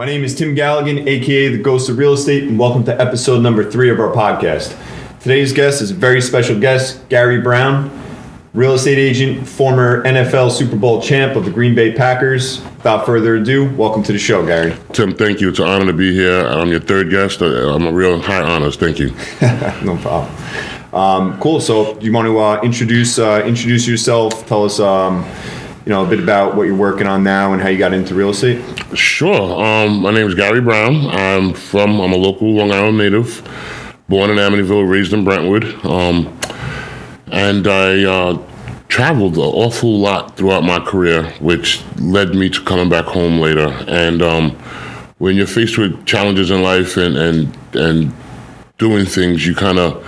My name is Tim Galligan, aka the Ghost of Real Estate, and welcome to episode number 3 of our podcast. Today's guest is a very special guest, Gary Brown, real estate agent, former NFL Super Bowl champ of the Green Bay Packers. Without further ado, welcome to the show, Gary. Tim, thank you. It's an honor to be here. I'm your third guest. I'm a real high honors. Thank you. No problem. Cool. So, do you want to introduce yourself? Tell us, a bit about what you're working on now and how you got into real estate. Sure. My name is Gary Brown. I'm a local Long Island native, born in Amityville, raised in Brentwood, and I traveled an awful lot throughout my career, which led me to coming back home later. And when you're faced with challenges in life and doing things, you kind of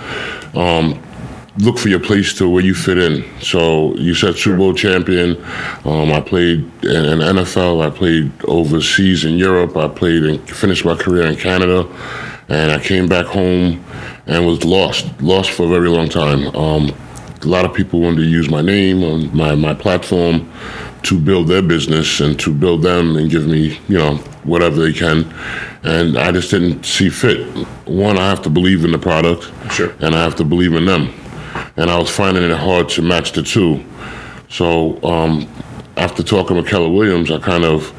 look for your place to where you fit in. So you said Super Bowl champion. I played in NFL. I played overseas in Europe. I played and finished my career in Canada. And I came back home and was lost for a very long time. A lot of people wanted to use my name on my platform to build their business and to build them and give me, whatever they can. And I just didn't see fit. One, I have to believe in the product. Sure. And I have to believe in them. And I was finding it hard to match the two. So after talking with Keller Williams, I kind of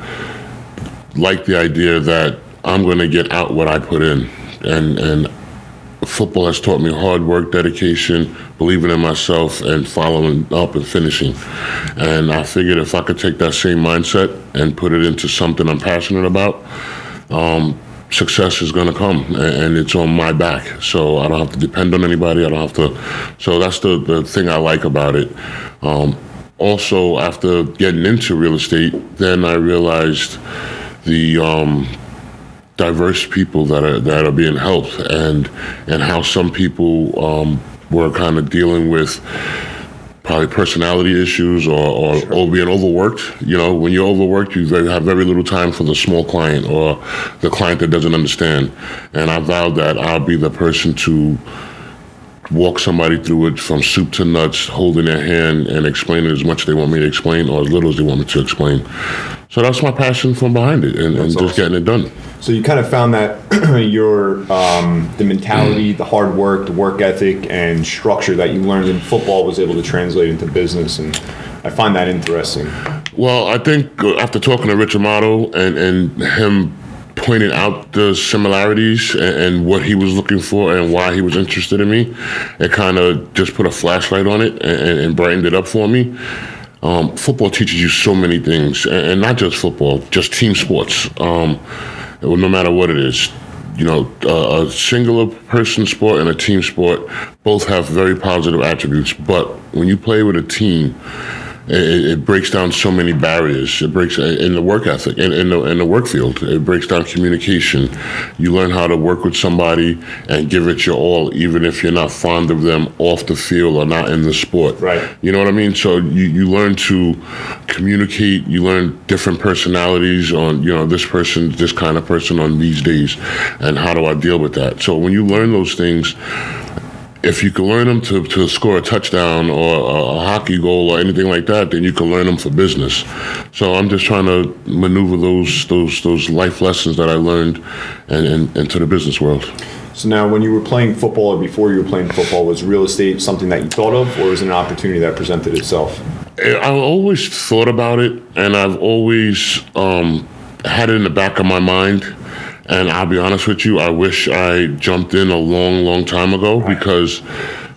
liked the idea that I'm going to get out what I put in. And football has taught me hard work, dedication, believing in myself, and following up and finishing. And I figured if I could take that same mindset and put it into something I'm passionate about, success is going to come, and it's on my back. So I don't have to depend on anybody. I don't have to. So that's the thing I like about it. Also, after getting into real estate, then I realized the diverse people that are being helped, and how some people were kind of dealing with probably personality issues or being overworked. When you're overworked, you have very little time for the small client or the client that doesn't understand. And I vowed that I'll be the person to walk somebody through it from soup to nuts, holding their hand and explaining as much as they want me to explain or as little as they want me to explain. So that's my passion from behind it, and just awesome. Getting it done. So you kind of found that the mentality, the hard work, the work ethic, and structure that you learned in football was able to translate into business, and I find that interesting. Well, I think after talking to Rich Amato and him pointing out the similarities and what he was looking for and why he was interested in me, it kind of just put a flashlight on it and brightened it up for me. Football teaches you so many things, and not just football, just team sports. No matter what it is, a singular person sport and a team sport both have very positive attributes. But when you play with a team, it breaks down so many barriers. It breaks in the work ethic, in the work field. It breaks down communication. You learn how to work with somebody and give it your all, even if you're not fond of them off the field or not in the sport. Right. You know what I mean? So you learn to communicate. You learn different personalities on, this person's this kind of person on these days, and how do I deal with that? So when you learn those things, if you can learn them to score a touchdown or a hockey goal or anything like that, then you can learn them for business. So I'm just trying to maneuver those life lessons that I learned and into the business world. So now, when you were playing football or before you were playing football, was real estate something that you thought of, or was it an opportunity that presented itself? I've always thought about it, and I've always had it in the back of my mind. And I'll be honest with you, I wish I jumped in a long, long time ago, because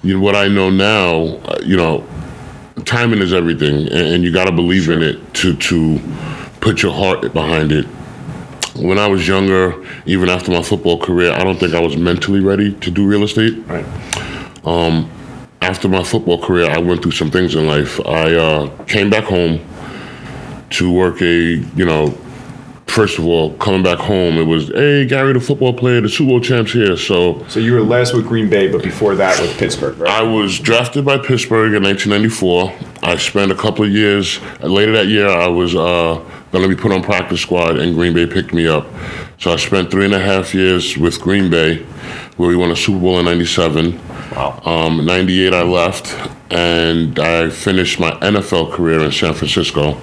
what I know now, timing is everything, and you got to believe in it to put your heart behind it. When I was younger, even after my football career, I don't think I was mentally ready to do real estate. Right. After my football career, I went through some things in life. I came back home to work first of all, coming back home, it was, hey, Gary, the football player, the Super Bowl champ's here. So you were last with Green Bay, but before that with Pittsburgh, right? I was drafted by Pittsburgh in 1994. I spent a couple of years. Later that year, I was going to be put on practice squad, and Green Bay picked me up. So I spent 3.5 years with Green Bay, where we won a Super Bowl in 97. Wow. 98, I left, and I finished my NFL career in San Francisco,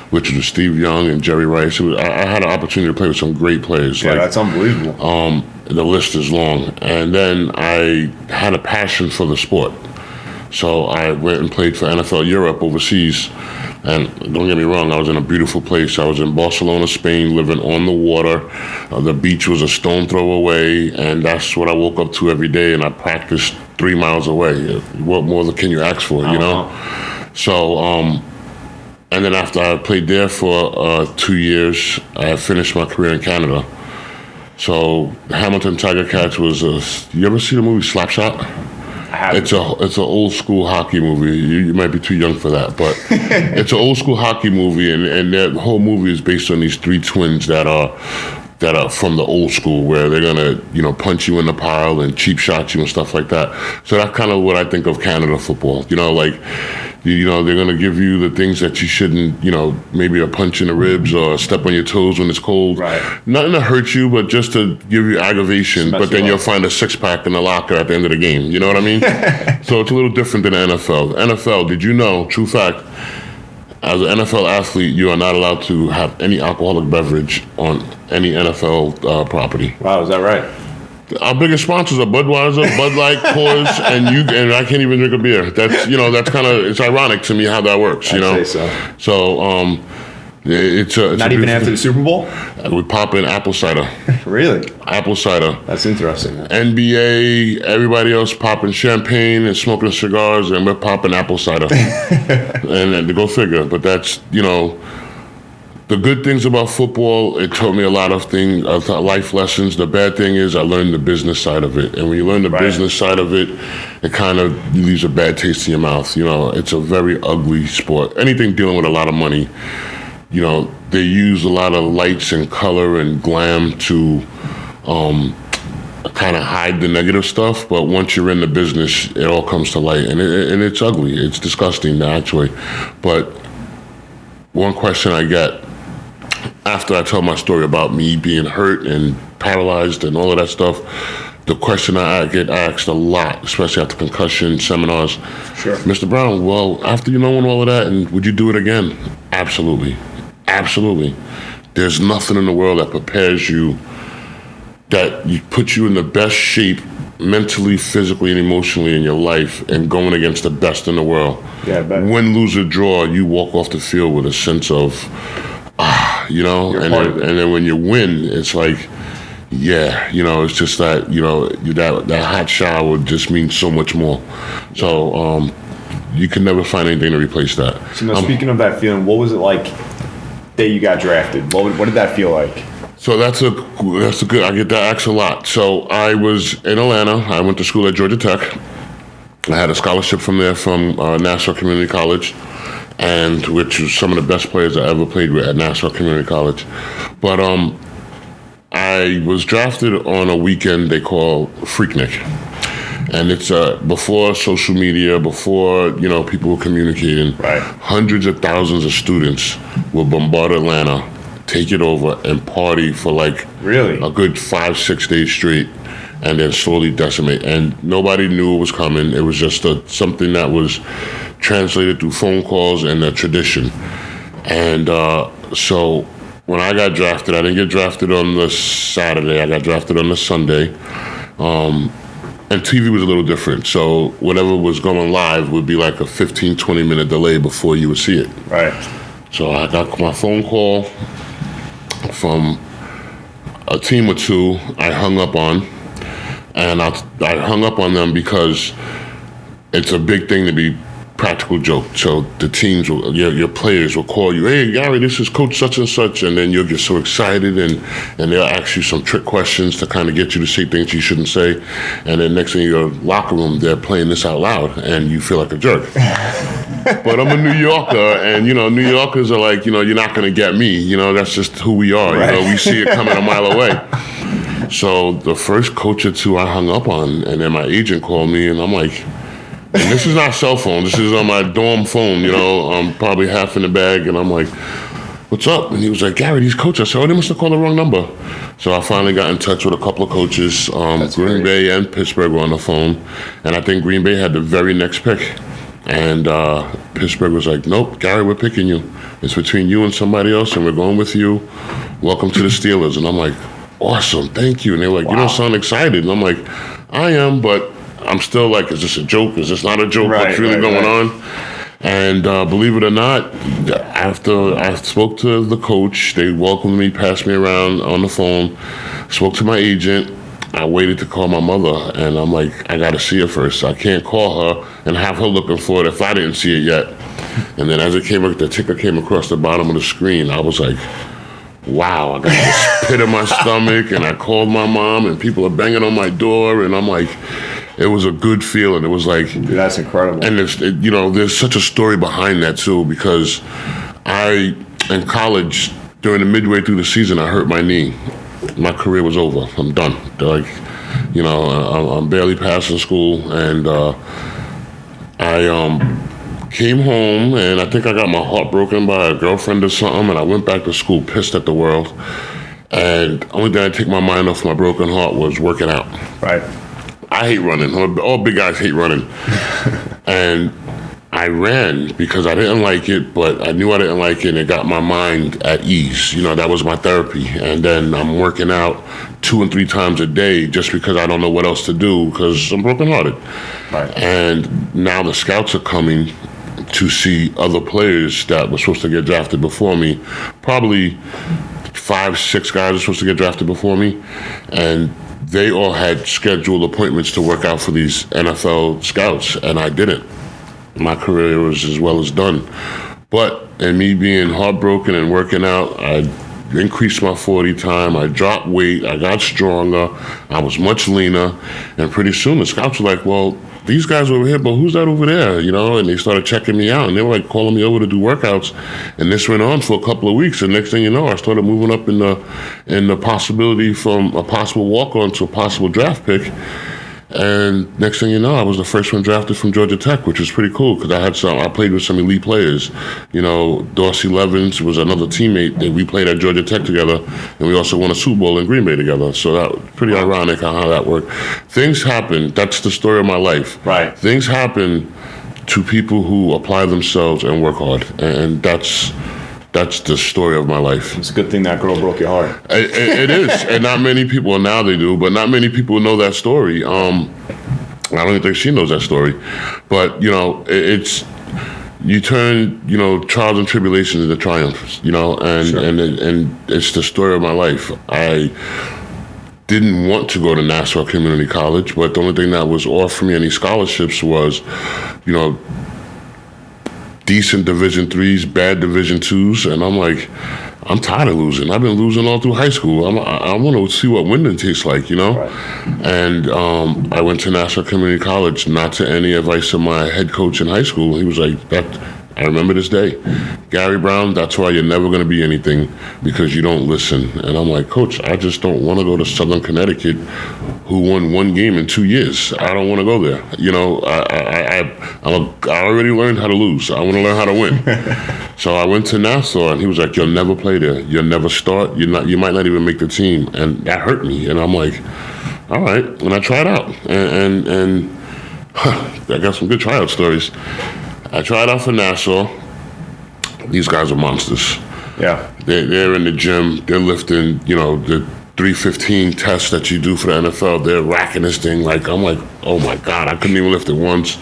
which was Steve Young and Jerry Rice. I had an opportunity to play with some great players. Yeah, that's unbelievable. The list is long. And then I had a passion for the sport. So I went and played for NFL Europe overseas. And don't get me wrong, I was in a beautiful place. I was in Barcelona, Spain, living on the water. The beach was a stone throw away, and that's what I woke up to every day, and I practiced 3 miles away. What more can you ask for, you know? So, and then after I played there for 2 years, I finished my career in Canada. So Hamilton Tiger Cats was you ever see the movie Slapshot? It's an old school hockey movie. You might be too young for that, but it's an old school hockey movie, and the whole movie is based on these three twins that are from the old school, where they're gonna punch you in the pile and cheap shot you and stuff like that. So that's kind of what I think of Canada football. Like they're gonna give you the things that you shouldn't. Maybe a punch in the ribs or a step on your toes when it's cold. Right. Nothing to hurt you, but just to give you aggravation. But then you'll find a 6-pack in the locker at the end of the game. You know what I mean? So it's a little different than the NFL. NFL, did you know? True fact. As an NFL athlete, you are not allowed to have any alcoholic beverage on any NFL property. Wow, is that right? Our biggest sponsors are Budweiser, Bud Light, Coors, and I can't even drink a beer. That's that's kind of, it's ironic to me how that works. I'd say so. So it's not even after the Super Bowl. We pop in apple cider. Really? Apple cider. That's interesting. NBA, everybody else popping champagne and smoking cigars, and we're popping apple cider. And to go figure. But that's the good things about football. It taught me a lot of things, life lessons. The bad thing is I learned the business side of it, and when you learn the business side of it, it kind of leaves a bad taste in your mouth. It's a very ugly sport. Anything dealing with a lot of money. They use a lot of lights and color and glam to kind of hide the negative stuff. But once you're in the business, it all comes to light. And it's ugly. It's disgusting, actually. But one question I get after I tell my story about me being hurt and paralyzed and all of that stuff, the question I get asked a lot, especially after concussion seminars. Sure. Mr. Brown, well, after knowing all of that, and would you do it again? Absolutely. Absolutely. There's nothing in the world that prepares you, that puts you in the best shape mentally, physically, and emotionally in your life, and going against the best in the world. Yeah, I bet. Win, lose, or draw, you walk off the field with a sense of, and then when you win, it's like, it's just that, that hot shower just means so much more. So you can never find anything to replace that. So now, speaking of that feeling, what was it like day you got drafted? What did that feel like? So that's a good. I get that asked a lot. So I was in Atlanta. I went to school at Georgia Tech. I had a scholarship from there from Nassau Community College, and which was some of the best players I ever played with at Nassau Community College. But I was drafted on a weekend they call Freaknik. And it's before social media, before people were communicating. Right. Hundreds of thousands of students will bombard Atlanta, take it over, and party for really a good 5-6 days straight, and then slowly decimate. And nobody knew it was coming. It was just something that was translated through phone calls and a tradition. And so when I got drafted, I didn't get drafted on the Saturday. I got drafted on the Sunday. And TV was a little different. So whatever was going live would be like a 15, 20-minute delay before you would see it. Right. So I got my phone call from a team or two I hung up on. And I hung up on them because it's a big thing to be practical joke. So the teams, your players will call you, hey, Gary, this is Coach such and such, and then you'll get so excited, and they'll ask you some trick questions to kind of get you to say things you shouldn't say, and then next thing in your locker room, they're playing this out loud, and you feel like a jerk. But I'm a New Yorker, and New Yorkers are like, you're not going to get me. That's just who we are. Right. We see it coming a mile away. So the first coach or two I hung up on, and then my agent called me, and I'm like, and this is not cell phone. This is on my dorm phone, I'm probably half in the bag. And I'm like, what's up? And he was like, Gary, these coaches. I said, they must have called the wrong number. So I finally got in touch with a couple of coaches. Green Bay and Pittsburgh were on the phone. And I think Green Bay had the very next pick. And Pittsburgh was like, nope, Gary, we're picking you. It's between you and somebody else, and we're going with you. Welcome to the Steelers. And I'm like, awesome, thank you. And they were like, you don't sound excited. And I'm like, I am, but I'm still like, is this a joke? Is this not a joke? What's really going on? And believe it or not, after I spoke to the coach, they welcomed me, passed me around on the phone, spoke to my agent. I waited to call my mother, and I'm like, I got to see her first. I can't call her and have her looking for it if I didn't see it yet. And then as the ticker came across the bottom of the screen, I was like, wow, I got this pit in my stomach, and I called my mom, and people are banging on my door, and I'm like, it was a good feeling. It was like, dude, that's incredible. And there's such a story behind that too, because in college, during the midway through the season, I hurt my knee. My career was over. I'm done. Like, I'm barely passing school, and I came home, and I think I got my heart broken by a girlfriend or something, and I went back to school pissed at the world. And the only thing I take my mind off my broken heart was working out. Right. I hate running. All big guys hate running. And I ran because I didn't like it, but I knew I didn't like it, and it got my mind at ease. That was my therapy. And then I'm working out 2 and 3 times a day just because I don't know what else to do because I'm brokenhearted. Right. And now the scouts are coming to see other players that were supposed to get drafted before me. Probably 5, 6 guys are supposed to get drafted before me. And they all had scheduled appointments to work out for these NFL scouts, and I didn't. My career was as well as done. But in me being heartbroken and working out, I increased my 40 time, I dropped weight, I got stronger, I was much leaner, and pretty soon the scouts were like, well, these guys over here, but who's that over there? And they started checking me out, and they were like calling me over to do workouts, and this went on for a couple of weeks, and next thing you know, I started moving up in the possibility from a possible walk-on to a possible draft pick. And next thing you know, I was the first one drafted from Georgia Tech, which was pretty cool because I played with some elite players. Dorsey Levens was another teammate that we played at Georgia Tech together, and we also won a Super Bowl in Green Bay together. So that was pretty ironic how that worked. Things happen. That's the story of my life. Right. Things happen to people who apply themselves and work hard, and that's the story of my life. It's a good thing that girl broke your heart. It is, and not many people, now they do, but not many people know that story. I don't even think she knows that story. But, it's, you turn, trials and tribulations into triumphs, and, sure. and it's the story of my life. I didn't want to go to Nassau Community College, but the only thing that was offering me any scholarships was, decent Division IIIs, bad Division IIs, and I'm like, I'm tired of losing. I've been losing all through high school. I want to see what winning tastes like, Right. And I went to Nassau Community College, not to any advice of my head coach in high school. He was like, I remember this day. Gary Brown, that's why you're never going to be anything, because you don't listen. And I'm like, Coach, I just don't want to go to Southern Connecticut, who won 1 game in 2 years. I don't want to go there. I already learned how to lose. I want to learn how to win. So I went to Nassau, and he was like, you'll never play there. You'll never start. You might not even make the team. And that hurt me. And I'm like, all right. And I tried out. And I got some good tryout stories. I tried out for Nassau. These guys are monsters. Yeah. They're in the gym. They're lifting, the 315 tests that you do for the NFL. They're racking this thing. I'm like, oh my God, I couldn't even lift it once.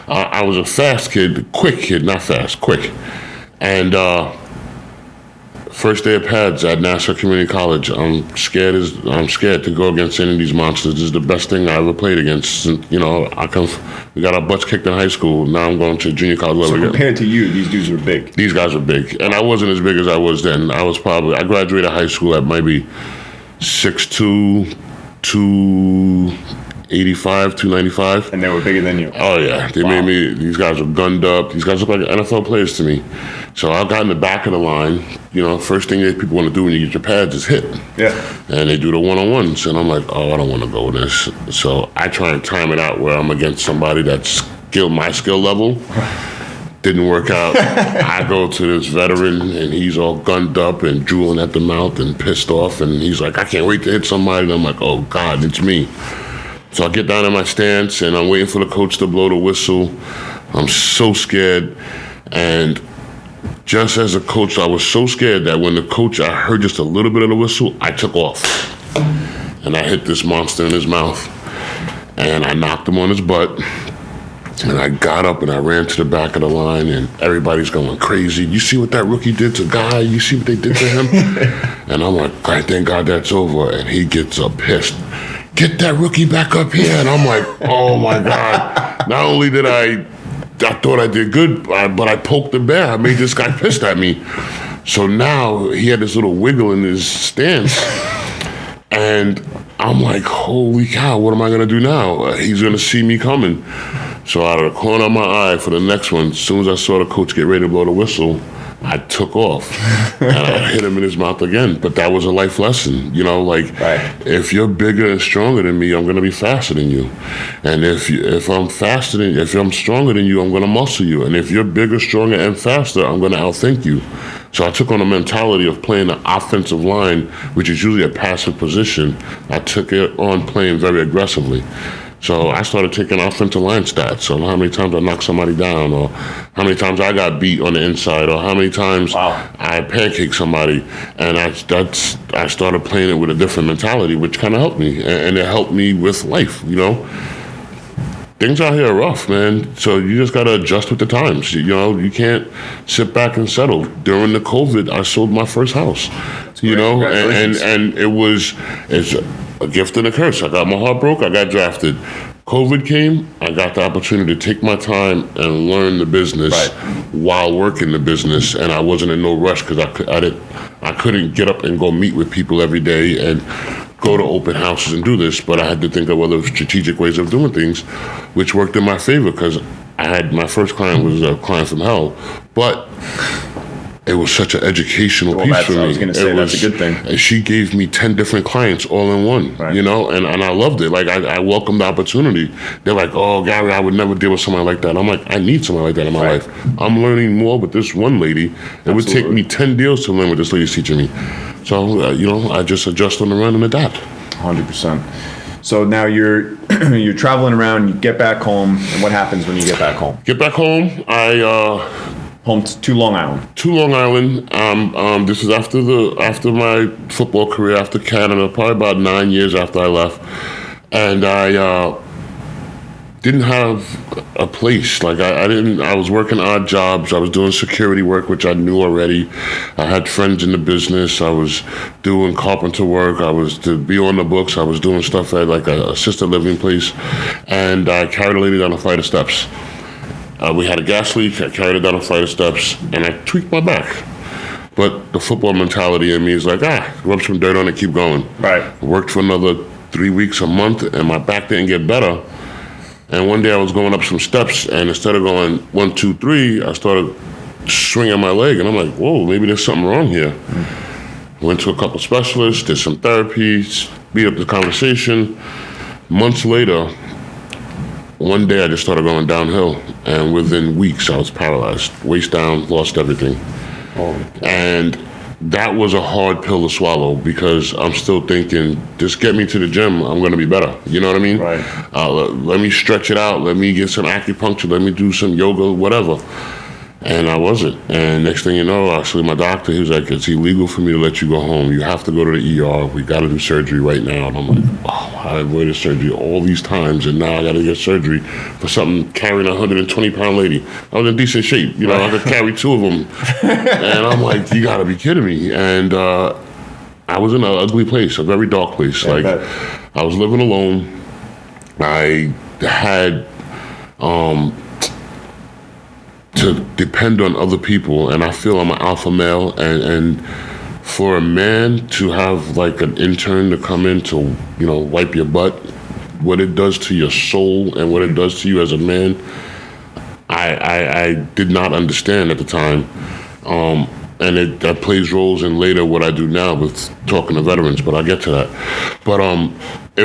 I was a fast kid, quick kid, not fast, quick. And first day of pads at Nassau Community College, I'm scared to go against any of these monsters. This is the best thing I ever played against. We got our butts kicked in high school. Now I'm going to junior college level. So compared to you, these dudes were big. These guys were big, and I wasn't as big as I was then. I graduated high school at maybe 6'2", 285, 295. And they were bigger than you. Oh yeah, they made me. These guys were gunned up. These guys look like NFL players to me. So I got in the back of the line. First thing that people want to do when you get your pads is hit. Yeah. And they do the one-on-ones, and I'm like, oh, I don't want to go with this. So I try and time it out where I'm against somebody that's my skill level. Didn't work out. I go to this veteran, and he's all gunned up and drooling at the mouth and pissed off, and he's like, I can't wait to hit somebody. And I'm like, oh God, it's me. So I get down in my stance, and I'm waiting for the coach to blow the whistle. I'm so scared. And just as a coach, I was so scared that when I heard just a little bit of the whistle, I took off. And I hit this monster in his mouth. And I knocked him on his butt. And I got up and I ran to the back of the line, and everybody's going crazy. You see what that rookie did to Guy? You see what they did to him? And I'm like, thank God that's over. And he gets up pissed. Get that rookie back up here. And I'm like, oh my God. Not only did I thought I did good, but I poked the bear. I made this guy pissed at me. So now he had this little wiggle in his stance. And I'm like, holy cow, what am I going to do now? He's going to see me coming. So out of the corner of my eye for the next one, as soon as I saw the coach get ready to blow the whistle, I took off. And I hit him in his mouth again. But that was a life lesson. If you're bigger and stronger than me, I'm going to be faster than you. And if I'm stronger than you, I'm going to muscle you. And if you're bigger, stronger, and faster, I'm going to outthink you. So I took on a mentality of playing the offensive line, which is usually a passive position. I took it on playing very aggressively. So I started taking offensive line stats on how many times I knocked somebody down, or how many times I got beat on the inside, or how many times I pancaked somebody. And I started playing it with a different mentality, which kind of helped me. And it helped me with life, Things out here are rough, man. So you just got to adjust with the times. You can't sit back and settle. During the COVID, I sold my first house, and it's a gift and a curse. I got my heart broke. I got drafted. COVID came. I got the opportunity to take my time and learn the business while working the business, and I wasn't in no rush because I couldn't get up and go meet with people every day and go to open houses and do this. But I had to think of other strategic ways of doing things, which worked in my favor because my first client was a client from hell, but it was such an educational piece for me. I was going to say, that's a good thing. And she gave me 10 different clients all in one, and I loved it. Like, I welcomed the opportunity. They're like, oh, Gary, I would never deal with someone like that. I'm like, I need someone like that in my life. I'm learning more with this one lady. It would take me 10 deals to learn what this lady's teaching me. So, I just adjust on the run and adapt. 100%. So now you're traveling around, you get back home, and what happens when you get back home? Get back home, home to Long Island. To Long Island. This is after my football career, after Canada, probably about 9 years after I left. And I didn't have a place. Like I was working odd jobs. I was doing security work, which I knew already. I had friends in the business. I was doing carpenter work. I was to be on the books. I was doing stuff at like a assisted living place. And I carried a lady down a flight of steps. We had a gas leak. I carried her down a flight of steps, and I tweaked my back. But the football mentality in me is like, rub some dirt on it, keep going. Right. I worked for another 3 weeks, a month, and my back didn't get better. And one day I was going up some steps, and instead of going 1, 2, 3, I started swinging my leg, and I'm like, whoa, maybe there's something wrong here. Went to a couple specialists, did some therapy, speed up the conversation. Months later, one day I just started going downhill, and within weeks I was paralyzed, waist down, lost everything. And that was a hard pill to swallow because I'm still thinking, just get me to the gym, I'm going to be better. You know what I mean? Right. Let me stretch it out. Let me get some acupuncture. Let me do some yoga, whatever. And I wasn't. And next thing you know, actually my doctor, he was like, it's illegal for me to let you go home. You have to go to the ER. We got to do surgery right now. And I'm like, oh, I avoided surgery all these times, and now I got to get surgery for something carrying a 120-pound lady. I was in decent shape. I could carry 2 of them. And I'm like, you got to be kidding me. And I was in an ugly place, a very dark place. I was living alone. I had to depend on other people, and I feel I'm an alpha male, and for a man to have like an intern to come in to wipe your butt, what it does to your soul and what it does to you as a man, I did not understand at the time, and that plays roles in later what I do now with talking to veterans, but I'll get to that. But it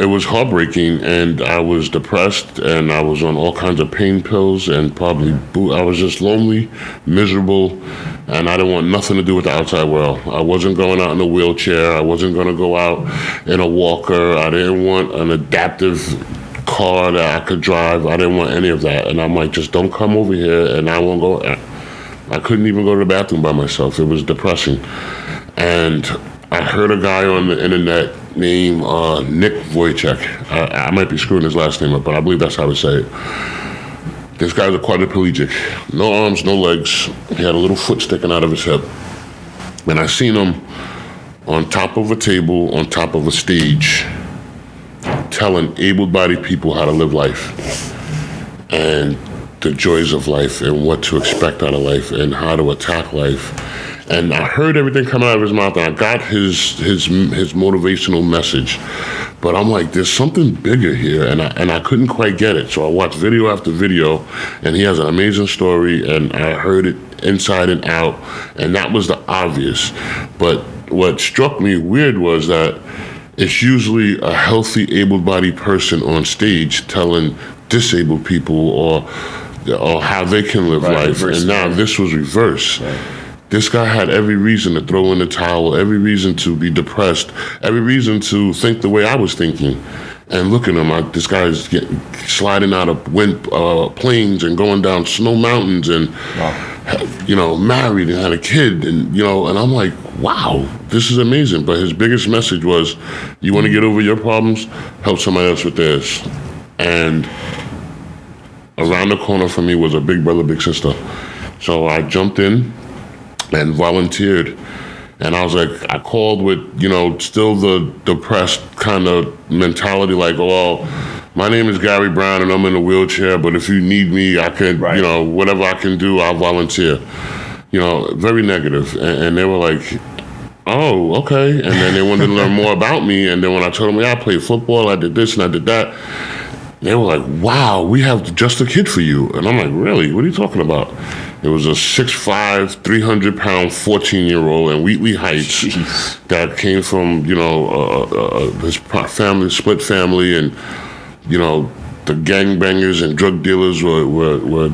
was heartbreaking, and I was depressed, and I was on all kinds of pain pills, and I was just lonely, miserable, and I didn't want nothing to do with the outside world. I wasn't going out in a wheelchair. I wasn't going to go out in a walker. I didn't want an adaptive car that I could drive. I didn't want any of that. And I'm like, just don't come over here and I won't go. I couldn't even go to the bathroom by myself. It was depressing. And I heard a guy on the internet named Nick Vujicic. I might be screwing his last name up, but I believe that's how to say it. This guy's a quadriplegic. No arms, no legs. He had a little foot sticking out of his hip. And I seen him on top of a table, on top of a stage, telling able-bodied people how to live life and the joys of life and what to expect out of life and how to attack life. And I heard everything coming out of his mouth, and I got his motivational message. But I'm like, there's something bigger here, and I couldn't quite get it. So I watched video after video, and he has an amazing story, and I heard it inside and out, and that was the obvious. But what struck me weird was that it's usually a healthy, able-bodied person on stage telling disabled people or how they can live life, and now this was reversed. Right. This guy had every reason to throw in the towel, every reason to be depressed, every reason to think the way I was thinking. And look at him, this guy's sliding out of planes and going down snow mountains and, married and had a kid. And, and I'm like, wow, this is amazing. But his biggest message was, you want to get over your problems? Help somebody else with theirs. And around the corner from me was a big brother, big sister. So I jumped in and volunteered. And I was like, I called with, still the depressed kind of mentality, like, oh, my name is Gary Brown and I'm in a wheelchair, but if you need me, I can, whatever I can do, I'll volunteer. Very negative. And they were like, oh, okay. And then they wanted to learn more about me. And then when I told them, I played football, I did this and I did that, they were like, wow, we have just a kid for you. And I'm like, really? What are you talking about? It was a 6'5", 300-pound, 14-year-old in Wheatley Heights. Jeez. That came from, his family, split family, and, the gangbangers and drug dealers were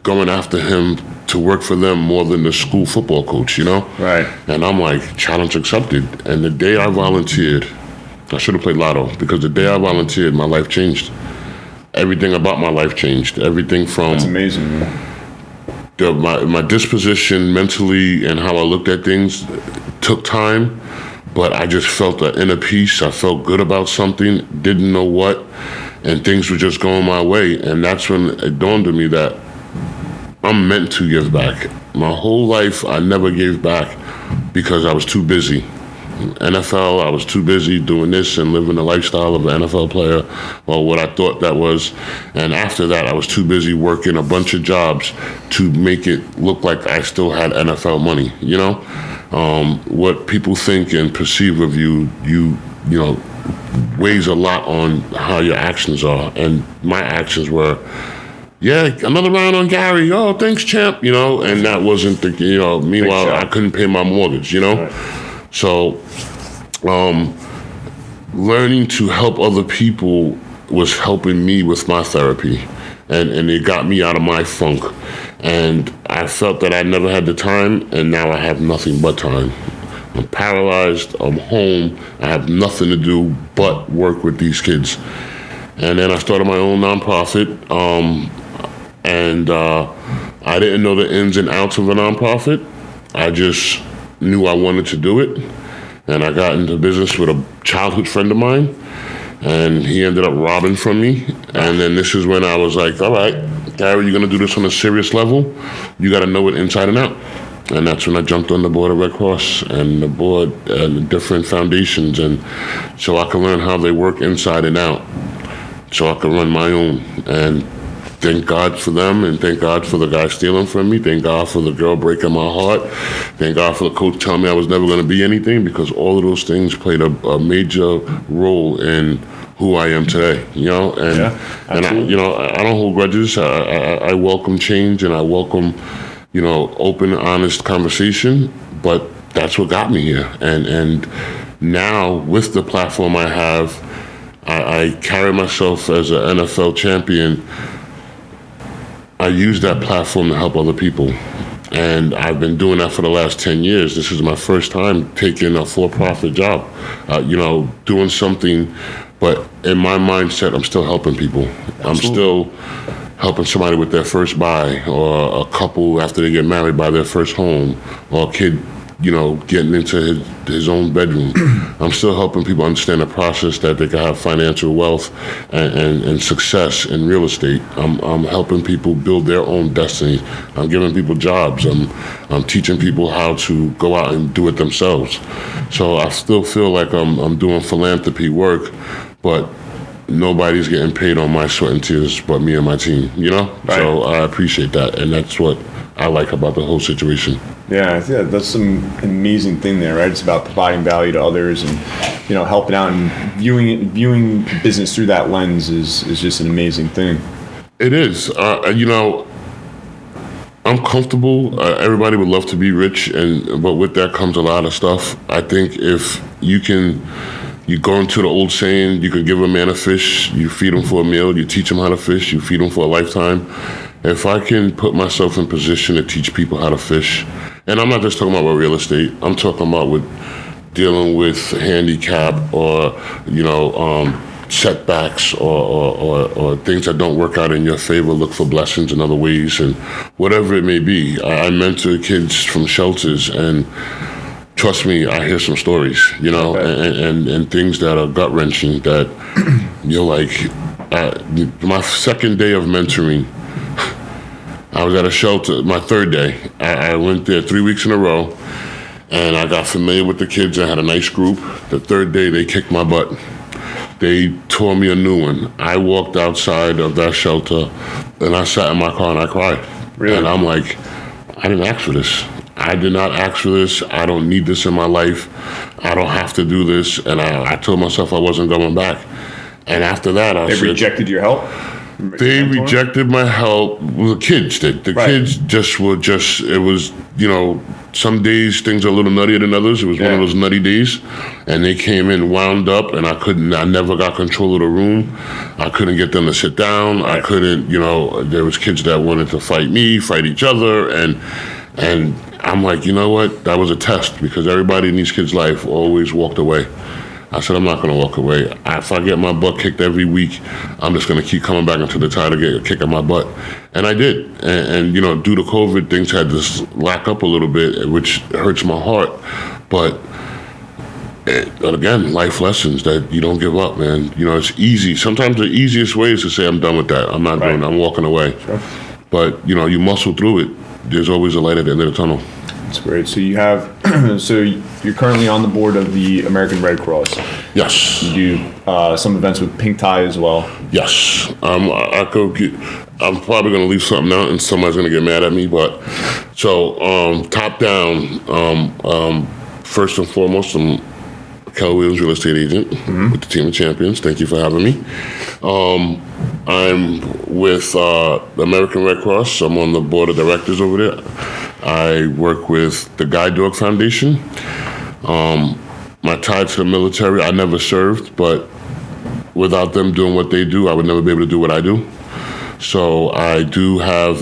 going after him to work for them more than the school football coach, Right. And I'm like, challenge accepted. And the day I volunteered, I should have played lotto, because the day I volunteered, my life changed. Everything about my life changed. Everything from... That's amazing, man. My disposition mentally and how I looked at things took time, but I just felt an inner peace. I felt good about something, didn't know what, and things were just going my way. And that's when it dawned on me that I'm meant to give back. My whole life, I never gave back because I was too busy. NFL, I was too busy doing this and living the lifestyle of an NFL player, or what I thought that was. And after that, I was too busy working a bunch of jobs to make it look like I still had NFL money, What people think and perceive of you, weighs a lot on how your actions are. And my actions were, another round on Gary. Oh, thanks, champ. And that wasn't the, meanwhile, I couldn't pay my mortgage, Right. So, learning to help other people was helping me with my therapy, and it got me out of my funk. And I felt that I never had the time, and now I have nothing but time. I'm paralyzed, I'm home, I have nothing to do but work with these kids. And then I started my own nonprofit, and I didn't know the ins and outs of a nonprofit. I just knew I wanted to do it, and I got into business with a childhood friend of mine, and he ended up robbing from me. And then this is when I was like, all right, Gary, you're gonna do this on a serious level, you gotta know it inside and out. And that's when I jumped on the board of Red Cross and the board and the different foundations, and so I can learn how they work inside and out, so I can run my own. And thank God for them, and thank God for the guy stealing from me. Thank God for the girl breaking my heart. Thank God for the coach telling me I was never going to be anything, because all of those things played a major role in who I am today. And I don't hold grudges. I welcome change, and I welcome open, honest conversation. But that's what got me here. And now with the platform I have, I carry myself as an NFL champion. I use that platform to help other people. And I've been doing that for the last 10 years. This is my first time taking a for-profit job, doing something, but in my mindset, I'm still helping people. Absolutely. I'm still helping somebody with their first buy, or a couple after they get married buy their first home, or a kid, getting into his own bedroom. I'm still helping people understand the process that they can have financial wealth and success in real estate. I'm helping people build their own destiny. I'm giving people jobs. I'm teaching people how to go out and do it themselves. So I still feel like I'm doing philanthropy work, but nobody's getting paid on my sweat and tears but me and my team, Right. So I appreciate that, and that's what I like about the whole situation. Yeah, that's some amazing thing there, right? It's about providing value to others and, helping out and viewing business through that lens is just an amazing thing. It is. I'm comfortable. Everybody would love to be rich, but with that comes a lot of stuff. I think if you go into the old saying, you can give a man a fish, you feed him for a meal, you teach him how to fish, you feed him for a lifetime. If I can put myself in position to teach people how to fish, and I'm not just talking about real estate, I'm talking about with dealing with handicap or, setbacks or things that don't work out in your favor, look for blessings in other ways, and whatever it may be. I mentor kids from shelters, and trust me, I hear some stories, and things that are gut-wrenching that you're like, my second day of mentoring, I was at a shelter, my third day. I went there 3 weeks in a row, and I got familiar with the kids. I had a nice group. The third day, they kicked my butt. They tore me a new one. I walked outside of that shelter, and I sat in my car and I cried. Really? And I'm like, I didn't ask for this. I did not ask for this. I don't need this in my life. I don't have to do this. And I told myself I wasn't going back. And after that, They rejected your help? They rejected my help. Well, the kids did. The Right. kids it was, some days things are a little nuttier than others. It was one of those nutty days. And they came in wound up, and I never got control of the room. I couldn't get them to sit down. Right. I couldn't, there was kids that wanted to fight me, fight each other. And I'm like, you know what? That was a test, because everybody in these kids' life always walked away. I said, I'm not going to walk away. If I get my butt kicked every week, I'm just going to keep coming back until they're tired of getting kicking my butt. And I did. And due to COVID, things had to lack up a little bit, which hurts my heart. But again, life lessons that you don't give up, man. It's easy. Sometimes the easiest way is to say, I'm done with that. I'm not doing it. I'm walking away. Sure. But, you muscle through it. There's always a light at the end of the tunnel. That's great. So you have, so you're currently on the board of the American Red Cross. Yes. You do some events with Pink Tie as well. Yes. I'm probably going to leave something out, and somebody's going to get mad at me. But so top down, first and foremost, I'm Keller Williams real estate agent with the Team of Champions. Thank you for having me. I'm with the American Red Cross. I'm on the board of directors over there. I work with the Guide Dog Foundation. My tie to the military, I never served, but without them doing what they do, I would never be able to do what I do. So I do have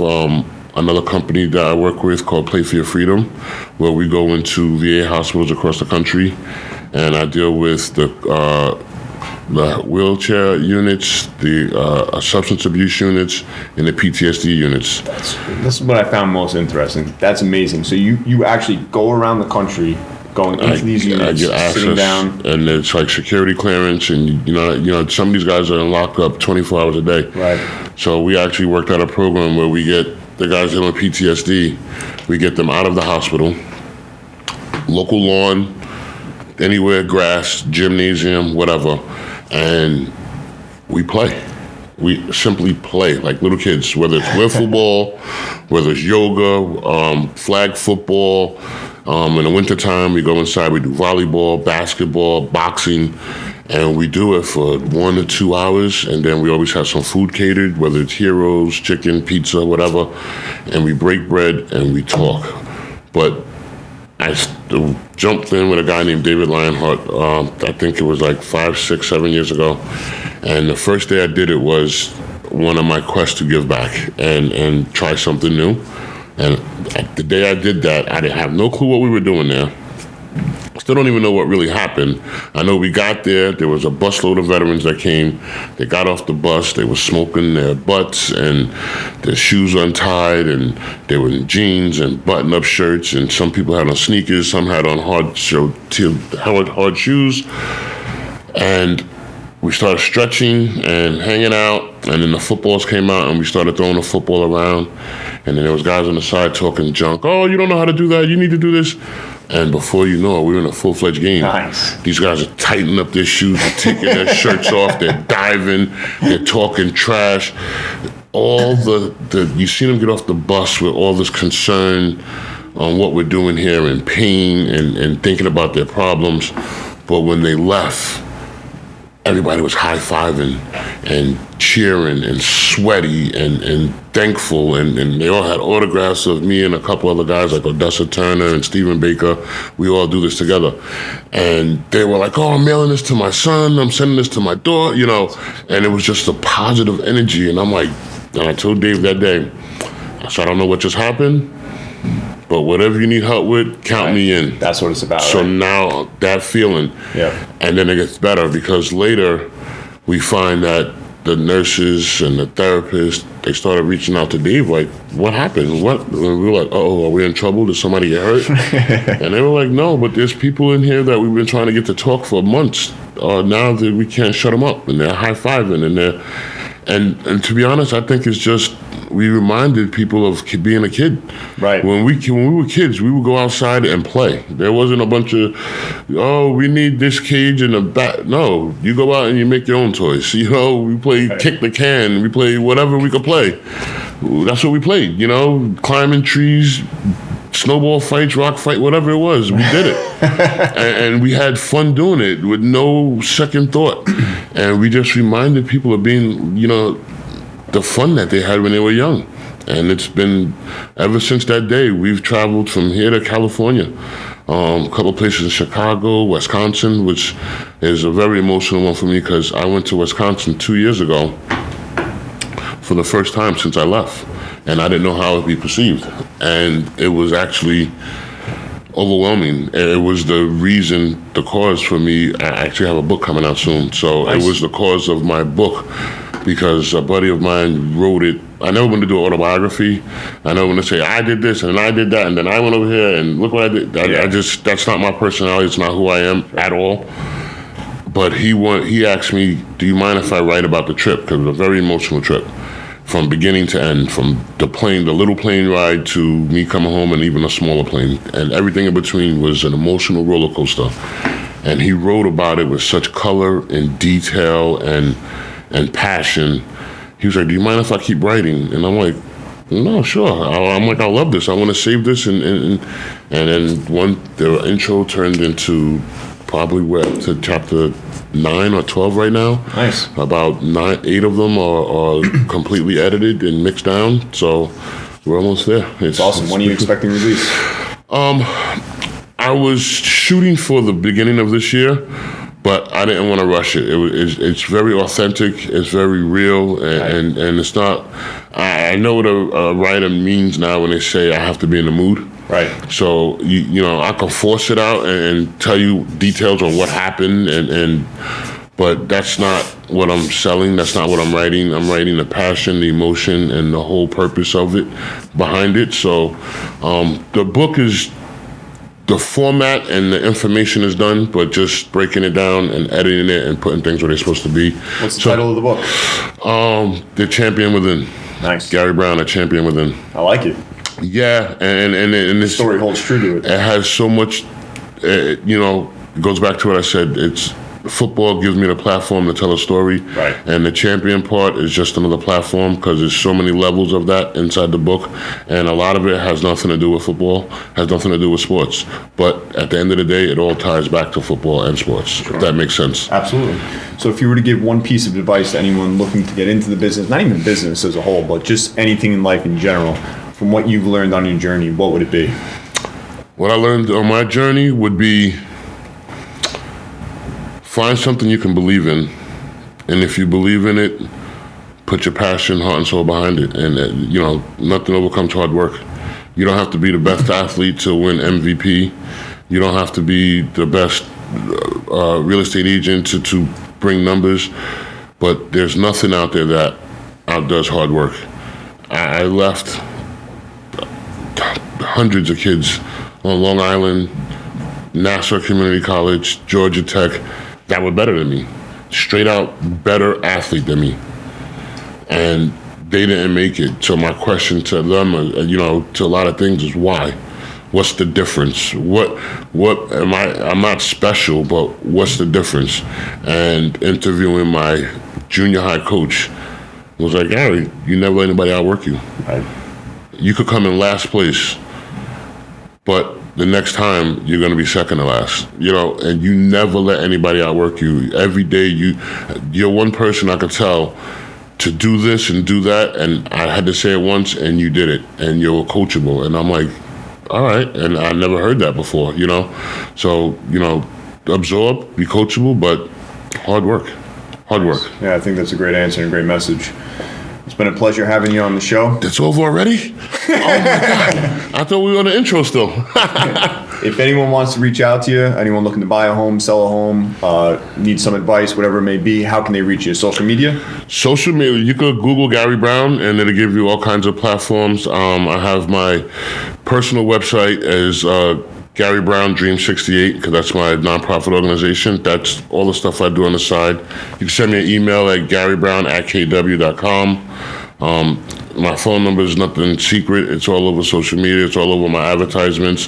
another company that I work with called Play for Your Freedom, where we go into VA hospitals across the country, and I deal with the wheelchair units, the substance abuse units, and the PTSD units. This is what I found most interesting. That's amazing. So you actually go around the country, going into these units, I get access, sitting down, and it's like security clearance, and some of these guys are in lockup 24 hours a day. Right. So we actually worked out a program where we get the guys dealing with PTSD, we get them out of the hospital, local lawn, anywhere, grass, gymnasium, whatever, and we play. We simply play like little kids, whether it's wiffle ball, whether it's yoga, flag football. In the wintertime, we go inside, we do volleyball, basketball, boxing, and we do it for 1 to 2 hours, and then we always have some food catered, whether it's Heroes, chicken, pizza, whatever, and we break bread and we talk. But I jumped in with a guy named David Lionheart, I think it was like 5, 6, 7 years ago, and the first day I did it was one of my quests to give back and try something new. And the day I did that, I didn't have no clue what we were doing there. Still Still don't even know what really happened. I know we got there. There was a busload of veterans that came. They got off the bus. They were smoking their butts and their shoes untied, and they were in jeans and button-up shirts. And some people had on sneakers. Some had on hard shoes. And we started stretching and hanging out, and then the footballs came out, and we started throwing the football around. And then there was guys on the side talking junk. Oh, you don't know how to do that. You need to do this. And before you know it, we were in a full-fledged game. Nice. These guys are tightening up their shoes, they're taking their shirts off, they're diving, they're talking trash. All you see them get off the bus with all this concern on what we're doing here and pain and thinking about their problems. But when they left, everybody was high-fiving and cheering and sweaty and thankful, and they all had autographs of me and a couple other guys like Odessa Turner and Stephen Baker. We all do this together. And they were like, oh, I'm mailing this to my son, I'm sending this to my daughter, and it was just a positive energy. And I'm like, and I told Dave that day, I said, I don't know what just happened, but whatever you need help with, count me in. That's what it's about. So right? now that feeling, yeah. And then it gets better because later we find that the nurses and the therapists, they started reaching out to Dave like, what happened? What? And we were like, oh, are we in trouble? Did somebody get hurt? And they were like, no, but there's people in here that we've been trying to get to talk for months. Now that we can't shut them up, and they're high-fiving, and to be honest, I think it's just we reminded people of being a kid. Right. When we were kids, we would go outside and play. There wasn't a bunch of, we need this cage and a bat. No, you go out and you make your own toys. We play kick the can. We play whatever we could play. That's what we played. Climbing trees, snowball fights, rock fight, whatever it was. We did it. and we had fun doing it with no second thought. And we just reminded people of being, the fun that they had when they were young. And it's been, ever since that day, we've traveled from here to California, a couple places in Chicago, Wisconsin, which is a very emotional one for me because I went to Wisconsin 2 years ago for the first time since I left. And I didn't know how it would be perceived. And it was actually overwhelming. It was the cause for me. I actually have a book coming out soon. So nice. It was the cause of my book because a buddy of mine wrote it. I never wanted to do an autobiography. I never wanted to say, I did this and I did that and then I went over here and look what I did. That's not my personality. It's not who I am at all. But he asked me, do you mind if I write about the trip? Because it was a very emotional trip. From beginning to end, from the little plane ride to me coming home and even a smaller plane. And everything in between was an emotional roller coaster. And he wrote about it with such color and detail and passion. He was like, do you mind if I keep writing? And I'm like, no, sure. I'm like, I love this. I want to save this. And then the intro turned into probably we're up to chapter 9 or 12 right now. Nice. About 8 of them are completely edited and mixed down. So we're almost there. It's awesome. When are you expecting release? I was shooting for the beginning of this year, but I didn't want to rush it. It's very authentic. It's very real, and it's not. I know what a writer means now when they say I have to be in the mood. Right. So I can force it out and tell you details on what happened, but that's not what I'm selling. That's not what I'm writing. I'm writing the passion, the emotion, and the whole purpose of it behind it. So the book is. The format and the information is done, but just breaking it down and editing it and putting things where they're supposed to be. What's the title of the book? The Champion Within. Nice. Gary Brown, A Champion Within. I like it. Yeah, and this story holds true to it. It has so much, it goes back to what I said. It's football gives me the platform to tell a story. Right. And the champion part is just another platform because there's so many levels of that inside the book. And a lot of it has nothing to do with football, has nothing to do with sports. But at the end of the day, it all ties back to football and sports, sure. If that makes sense. Absolutely. So if you were to give one piece of advice to anyone looking to get into the business, not even business as a whole, but just anything in life in general, from what you've learned on your journey, what would it be? What I learned on my journey would be find something you can believe in, and if you believe in it, put your passion, heart, and soul behind it. And nothing overcomes hard work. You don't have to be the best athlete to win MVP. You don't have to be the best real estate agent to bring numbers, but there's nothing out there that outdoes hard work. I left hundreds of kids on Long Island, Nassau Community College, Georgia Tech, that were better than me. Straight out better athlete than me. And they didn't make it. So my question to them, to a lot of things is why? What's the difference? What am I'm not special, but what's the difference? And interviewing my junior high coach was like, Gary, you never let anybody outwork you. Right. You could come in last place, but the next time you're going to be second to last, and you never let anybody outwork you. Every day you're one person I could tell to do this and do that, and I had to say it once and you did it, and you're coachable. And I'm like, all right, and I never heard that before, So, absorb, be coachable, but hard work. Yeah, I think that's a great answer and a great message. It's been a pleasure having you on the show. It's over already? Oh my God. I thought we were on the intro still. If anyone wants to reach out to you, anyone looking to buy a home, sell a home, need some advice, whatever it may be, how can they reach you? Social media? Social media, you could Google Gary Brown and it'll give you all kinds of platforms. I have my personal website is Gary Brown Dream 68, because that's my nonprofit organization. That's all the stuff I do on the side. You can send me an email at garybrown@kw.com. My phone number is nothing secret. It's all over social media. It's all over my advertisements.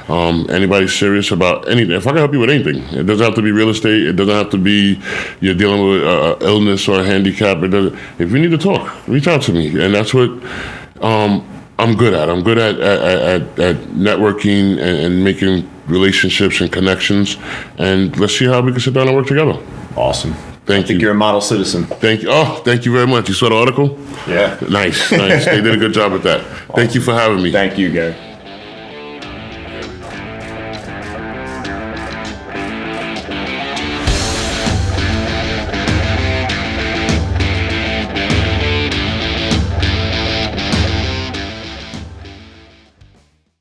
Anybody serious about anything, if I can help you with anything, it doesn't have to be real estate. It doesn't have to be you're dealing with illness or a handicap. If you need to talk, reach out to me. And that's what I'm good at. I'm good at networking and making relationships and connections. And let's see how we can sit down and work together. Awesome. Thank you. I think you're a model citizen. Thank you. Oh, thank you very much. You saw the article? Yeah. Nice. They did a good job with that. Awesome. Thank you for having me. Thank you, Gary.